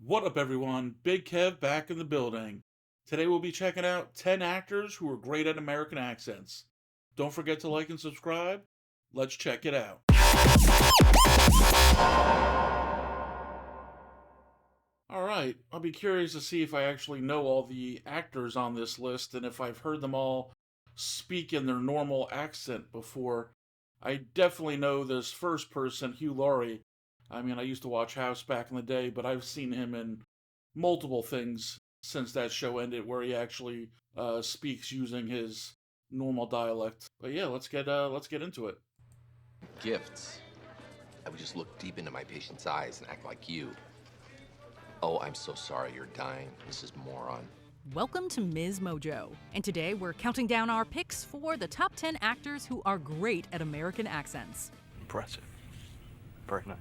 What up, everyone? Big Kev back in the building. Today we'll be checking out 10 actors who are great at American accents. Don't forget to like and subscribe. Let's check it out. Alright, I'll be curious to see if I actually know all the actors on this list and if I've heard them all speak in their normal accent before. I definitely know this first person, Hugh Laurie. I mean, I used to watch House back in the day, but I've seen him in multiple things since that show ended where he actually speaks using his normal dialect. But yeah, let's get into it. Gifts. I would just look deep into my patient's eyes and act like you. Oh, I'm so sorry you're dying, Mrs. Moron. Welcome to Ms. Mojo, and today we're counting down our picks for the top 10 actors who are great at American accents. Impressive. Very nice.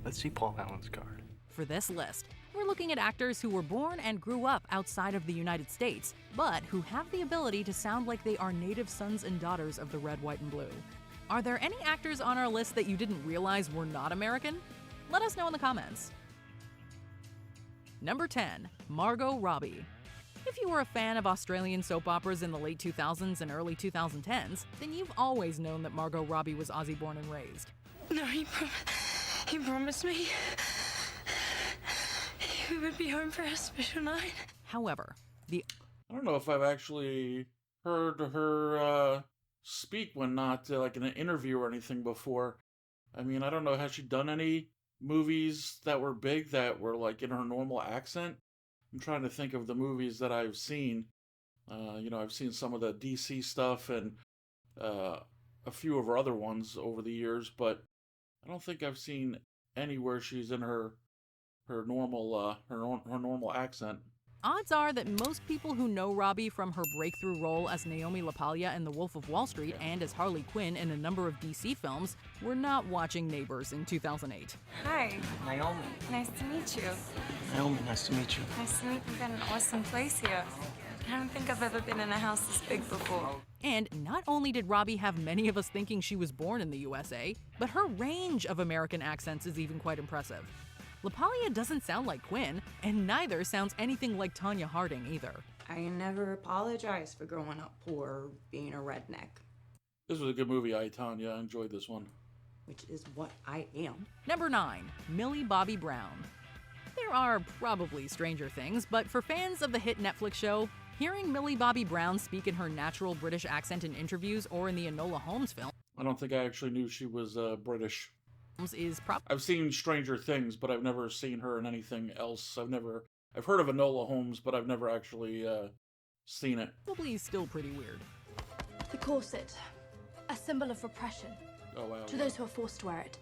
Let's see Paul Allen's card. For this list, we're looking at actors who were born and grew up outside of the United States, but who have the ability to sound like they are native sons and daughters of the red, white, and blue. Are there any actors on our list that you didn't realize were not American? Let us know in the comments. Number 10, Margot Robbie. If you were a fan of Australian soap operas in the late 2000s and early 2010s, then you've always known that Margot Robbie was Aussie born and raised. No, he promised me he would be home for our special night. However, I don't know if I've actually heard her speak when not like in an interview or anything before. I mean, I don't know, has she done any movies that were big that were like in her normal accent? I'm trying to think of the movies that I've seen. I've seen some of the DC stuff and a few of her other ones over the years, but I don't think I've seen anywhere she's in her normal accent. odds are that most people who know Robbie from her breakthrough role as Naomi LaPaglia in The Wolf of Wall Street and as Harley Quinn in a number of DC films were not watching Neighbors in 2008. Hi, Naomi. nice to meet you. Naomi, nice to meet you. Nice to meet you. We've got an awesome place here. I don't think I've ever been in a house this big before. And not only did Robbie have many of us thinking she was born in the USA, but her range of American accents is even quite impressive. LaPaglia doesn't sound like Quinn, and neither sounds anything like Tanya Harding either. I never apologize for growing up poor or being a redneck, This was a good movie, I, Tanya. I enjoyed this one. which is what I am. Number 9, Millie Bobby Brown. There are probably stranger things, but for fans of the hit Netflix show, hearing Millie Bobby Brown speak in her natural British accent in interviews or in the Enola Holmes film I don't think I actually knew she was British. is probably I've seen Stranger Things, but I've never seen her in anything else. I've heard of Enola Holmes, but I've never actually seen it. still pretty weird. The corset, a symbol of repression Oh wow. to those who are forced to wear it.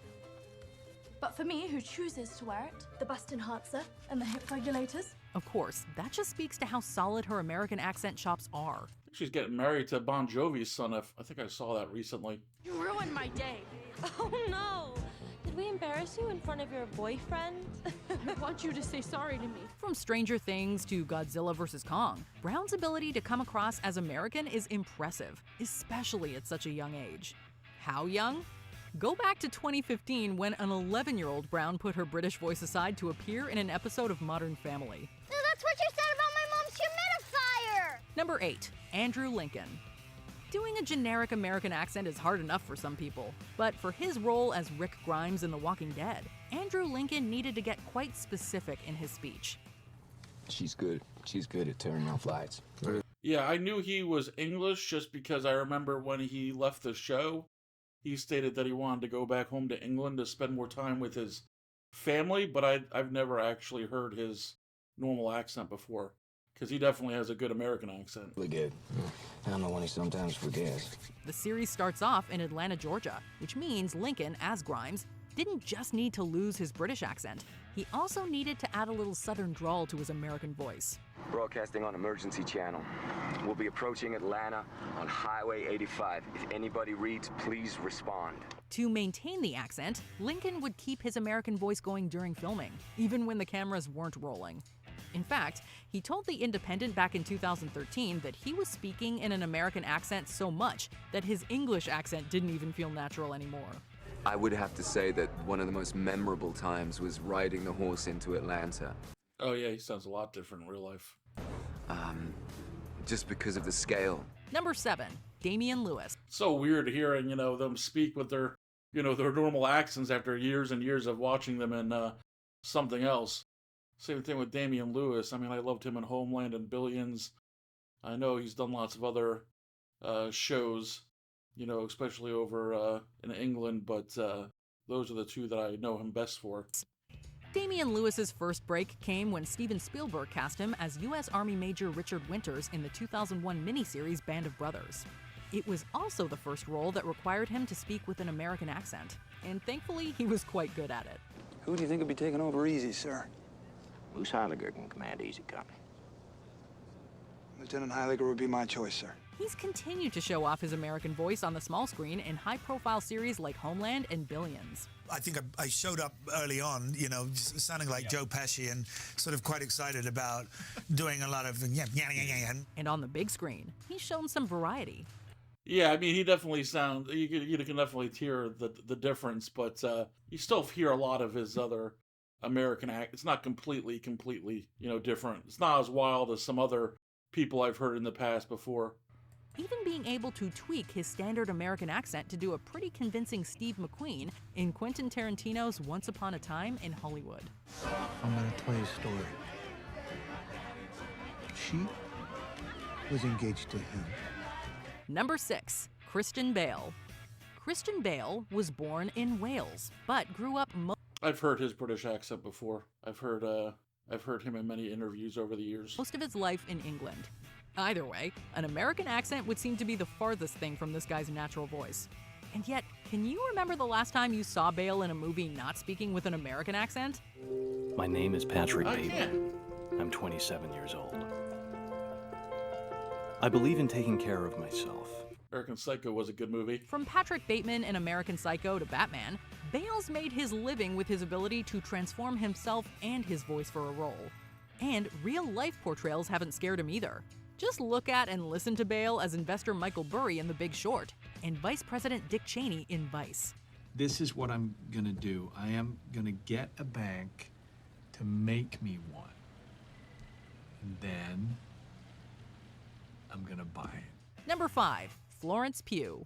But for me, who chooses to wear it, the bust enhancer and the hip regulators. Of course, that just speaks to how solid her American accent chops are. She's getting married to Bon Jovi's son. I think I saw that recently. You ruined my day. Oh no! Did we embarrass you in front of your boyfriend? I want you to say sorry to me. From Stranger Things to Godzilla vs. Kong, Brown's ability to come across as American is impressive, especially at such a young age. How young? Go back to 2015 when an 11-year-old Brown put her British voice aside to appear in an episode of Modern Family. No, that's what you said about my mom's humidifier! Number 8, Andrew Lincoln. Doing a generic American accent is hard enough for some people, but for his role as Rick Grimes in The Walking Dead, Andrew Lincoln needed to get quite specific in his speech. She's good. She's good at turning off lights. Yeah, I knew he was English just because I remember when he left the show, he stated that he wanted to go back home to England to spend more time with his family, but I've never actually heard his normal accent before, because he definitely has a good American accent. Really good. I don't know when he sometimes forgets. The series starts off in Atlanta, Georgia, which means Lincoln, as Grimes, didn't just need to lose his British accent, he also needed to add a little southern drawl to his American voice. Broadcasting on Emergency Channel. We'll be approaching Atlanta on Highway 85. If anybody reads, please respond. To maintain the accent, Lincoln would keep his American voice going during filming, even when the cameras weren't rolling. In fact, he told The Independent back in 2013 that he was speaking in an American accent so much that his English accent didn't even feel natural anymore. I would have to say that one of the most memorable times was riding the horse into Atlanta. Oh yeah, he sounds a lot different in real life. Just because of the scale. Number 7, Damian Lewis. So weird hearing, them speak with their, their normal accents after years and years of watching them in something else. Same thing with Damian Lewis. I mean, I loved him in Homeland and Billions. I know he's done lots of other shows, especially over in England, but those are the two that I know him best for. Damian Lewis's first break came when Steven Spielberg cast him as U.S. Army Major Richard Winters in the 2001 miniseries Band of Brothers. It was also the first role that required him to speak with an American accent, and thankfully he was quite good at it. Who do you think will be taking over easy, sir? Moose Heiliger can command Easy Company. Lieutenant Heiliger would be my choice, sir. He's continued to show off his American voice on the small screen in high-profile series like Homeland and Billions. I think I showed up early on, sounding like Joe Pesci and sort of quite excited about doing a lot of And on the big screen, he's shown some variety. Yeah, I mean, he definitely sounds, you can definitely hear the difference, but you still hear a lot of his other American act. It's not completely, different. It's not as wild as some other people I've heard in the past before. Even being able to tweak his standard American accent to do a pretty convincing Steve McQueen in Quentin Tarantino's Once Upon a Time in Hollywood. I'm gonna tell you a story. She was engaged to him. Number 6, Christian Bale. Christian Bale was born in Wales, but grew up I've heard his British accent before. I've heard him in many interviews over the years. Most of his life in England. Either way, an American accent would seem to be the farthest thing from this guy's natural voice. And yet, can you remember the last time you saw Bale in a movie not speaking with an American accent? My name is Patrick Bateman. I'm 27 years old. I believe in taking care of myself. American Psycho was a good movie. From Patrick Bateman in American Psycho to Batman, Bale's made his living with his ability to transform himself and his voice for a role. And real-life portrayals haven't scared him either. Just look at and listen to Bale as investor Michael Burry in The Big Short and Vice President Dick Cheney in Vice. This is what I'm gonna do. I am gonna get a bank to make me one. And then I'm gonna buy it. Number 5, Florence Pugh.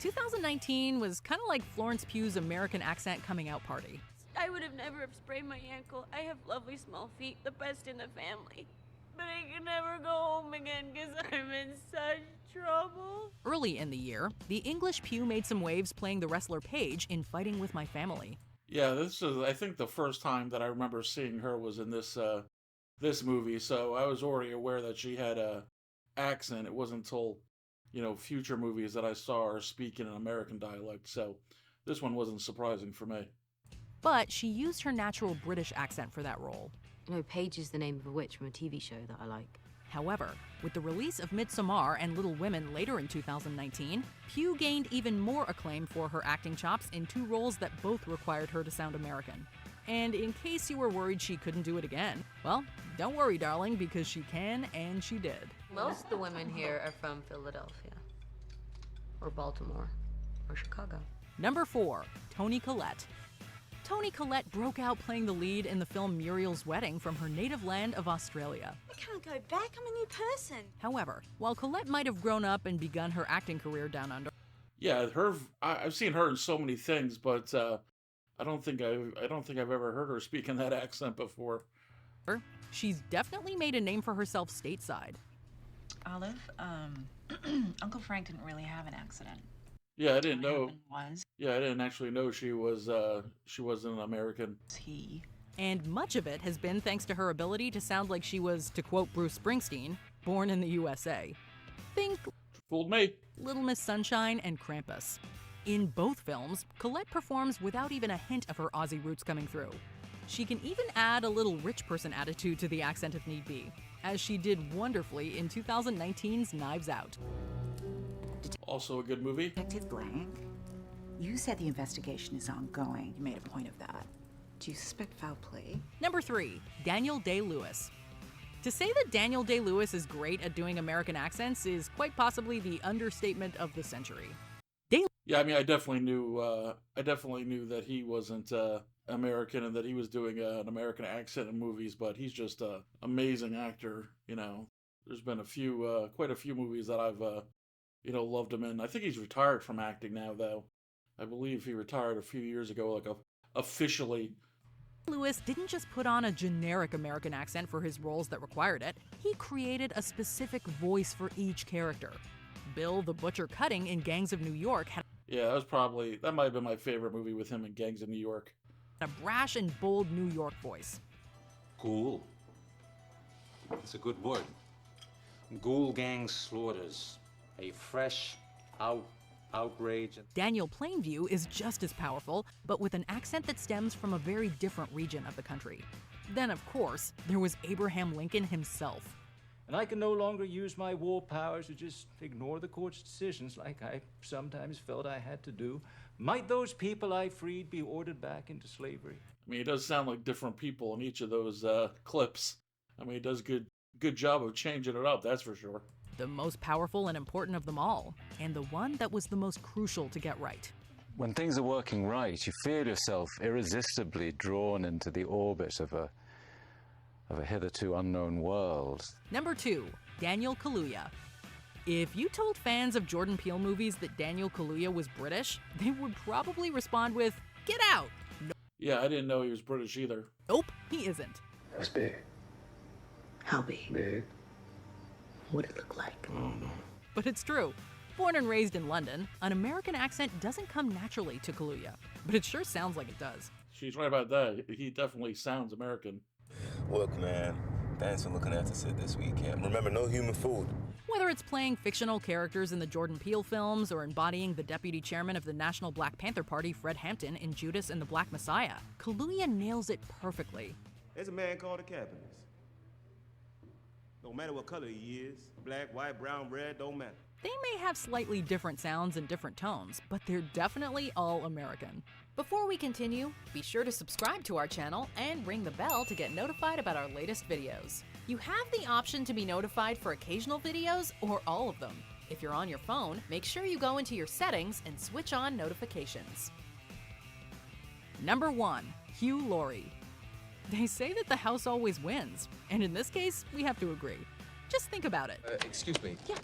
2019 was kind of like Florence Pugh's American accent coming out party. I would have never have sprained my ankle. I have lovely small feet, the best in the family. But I can never go home again because I'm in such trouble. Early in the year, the English Pugh made some waves playing the wrestler Paige in Fighting with My Family. Yeah, this is, I think, the first time that I remember seeing her was in this movie, so I was already aware that she had a accent. It wasn't until, future movies that I saw her speak in an American dialect, so this one wasn't surprising for me. But she used her natural British accent for that role. Paige is the name of a witch from a TV show that I like. However, with the release of Midsommar and Little Women later in 2019, Pugh gained even more acclaim for her acting chops in 2 roles that both required her to sound American. And in case you were worried she couldn't do it again, well, don't worry, darling, because she can and she did. Most of the women here are from Philadelphia, or Baltimore, or Chicago. Number 4, Toni Collette. Toni Collette broke out playing the lead in the film Muriel's Wedding from her native land of Australia. I can't go back, I'm a new person. However, while Collette might have grown up and begun her acting career down under, yeah, I've seen her in so many things, but I don't think I've ever heard her speak in that accent before. She's definitely made a name for herself stateside. Olive, Uncle Frank didn't really have an accident. Yeah, I didn't know. Was. Yeah, I didn't actually know she was an American. He. And much of it has been thanks to her ability to sound like she was, to quote Bruce Springsteen, born in the USA. Think Fooled me. Little Miss Sunshine and Krampus. In both films, Collette performs without even a hint of her Aussie roots coming through. She can even add a little rich person attitude to the accent if need be, as she did wonderfully in 2019's Knives Out. Also a good movie. Detective Blank, you said the investigation is ongoing. You made a point of that. Do you suspect foul play? Number 3, Daniel Day-Lewis. To say that Daniel Day-Lewis is great at doing American accents is quite possibly the understatement of the century. Yeah, I mean, I definitely knew that he wasn't American and that he was doing an American accent in movies, but he's just a amazing actor. You know, there's been quite a few movies that I've loved him in. I think he's retired from acting now, though. I believe he retired a few years ago, like officially. Lewis didn't just put on a generic American accent for his roles that required it. He created a specific voice for each character. Bill the Butcher Cutting in Gangs of New York had Yeah, that might have been my favorite movie with him in Gangs of New York. a brash and bold New York voice. Ghoul. It's a good word. Ghoul gang slaughters. A fresh outrage. Daniel Plainview is just as powerful, but with an accent that stems from a very different region of the country. Then, of course, there was Abraham Lincoln himself. And I can no longer use my war powers to just ignore the court's decisions like I sometimes felt I had to do. Might those people I freed be ordered back into slavery? I mean, he does sound like different people in each of those clips. I mean, he does good job of changing it up, that's for sure. The most powerful and important of them all, and the one that was the most crucial to get right. When things are working right, you feel yourself irresistibly drawn into the orbit of a hitherto unknown world. Number 2, Daniel Kaluuya. If you told fans of Jordan Peele movies that Daniel Kaluuya was British, they would probably respond with, "Get out!" Yeah, I didn't know he was British either. Nope, he isn't. That's big. How big? Big. What'd it look like? Oh, no. But it's true. Born and raised in London, an American accent doesn't come naturally to Kaluuya, but it sure sounds like it does. She's right about that. He definitely sounds American. Look, man, thanks for looking after Sid this weekend. Remember, no human food. Whether it's playing fictional characters in the Jordan Peele films or embodying the deputy chairman of the National Black Panther Party, Fred Hampton, in Judas and the Black Messiah, Kaluuya nails it perfectly. There's a man called the Capitalist. No matter what color he is, black, white, brown, red, don't matter. They may have slightly different sounds and different tones, but they're definitely all American. Before we continue, be sure to subscribe to our channel and ring the bell to get notified about our latest videos. You have the option to be notified for occasional videos or all of them. If you're on your phone, make sure you go into your settings and switch on notifications. Number 1, Hugh Laurie. They say that the house always wins, and in this case, we have to agree. Just think about it. Excuse me. Yeah.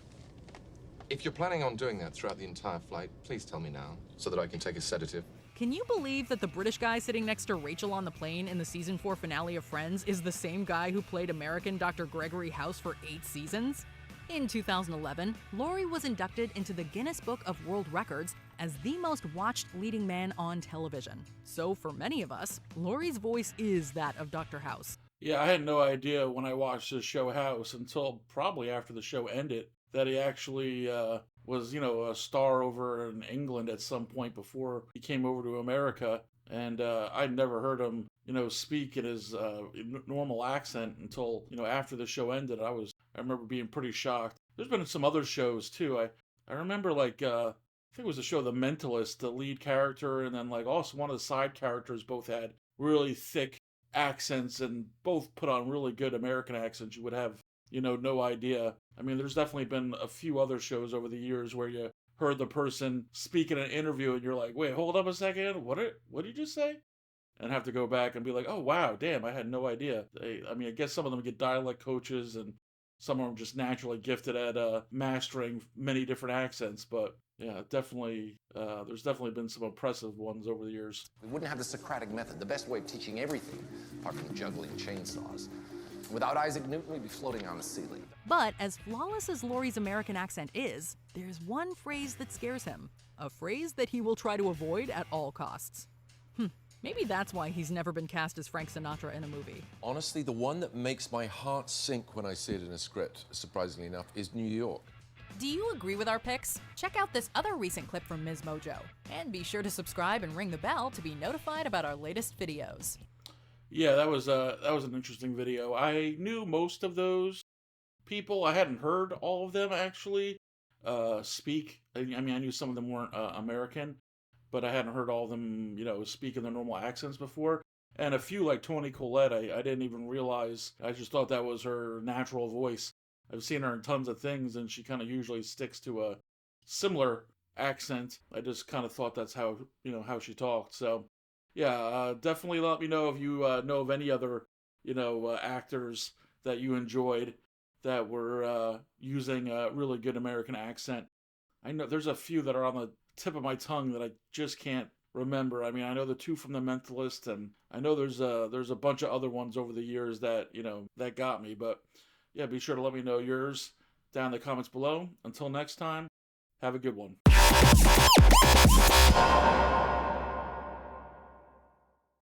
If you're planning on doing that throughout the entire flight, please tell me now, so that I can take a sedative. Can you believe that the British guy sitting next to Rachel on the plane in the season 4 finale of Friends is the same guy who played American Dr. Gregory House for 8 seasons? In 2011, Laurie was inducted into the Guinness Book of World Records as the most watched leading man on television. So for many of us, Laurie's voice is that of Dr. House. Yeah, I had no idea when I watched the show House until probably after the show ended that he actually was, a star over in England at some point before he came over to America. And I'd never heard him, speak in his normal accent until, after the show ended. I remember being pretty shocked. There's been some other shows too. I remember I think it was the show The Mentalist, the lead character, and then also one of the side characters both had really thick accents and both put on really good American accents. You would have, no idea. I mean, there's definitely been a few other shows over the years where you heard the person speak in an interview and you're like, wait, hold up a second. What did you just say? And have to go back and be like, oh, wow, damn, I had no idea. I guess some of them get dialect coaches and some of them just naturally gifted at mastering many different accents. But yeah, definitely, there's definitely been some impressive ones over the years. We wouldn't have the Socratic method, the best way of teaching everything, apart from juggling chainsaws. Without Isaac Newton, we'd be floating on the ceiling. But as flawless as Laurie's American accent is, there's one phrase that scares him. A phrase that he will try to avoid at all costs. Maybe that's why he's never been cast as Frank Sinatra in a movie. Honestly, the one that makes my heart sink when I see it in a script, surprisingly enough, is New York. Do you agree with our picks? Check out this other recent clip from Ms. Mojo. And be sure to subscribe and ring the bell to be notified about our latest videos. Yeah, that was an interesting video. I knew most of those people. I hadn't heard all of them actually speak. I knew some of them weren't American, but I hadn't heard all of them, speak in their normal accents before. And a few, like Toni Collette, I didn't even realize. I just thought that was her natural voice. I've seen her in tons of things, and she kind of usually sticks to a similar accent. I just kind of thought that's how, how she talked. So, yeah, definitely let me know if you know of any other, actors that you enjoyed that were using a really good American accent. I know there's a few that are on the tip of my tongue that I just can't remember. I mean, I know the two from The Mentalist, and I know there's a bunch of other ones over the years that, that got me. But yeah, be sure to let me know yours down in the comments below. Until next time, have a good one.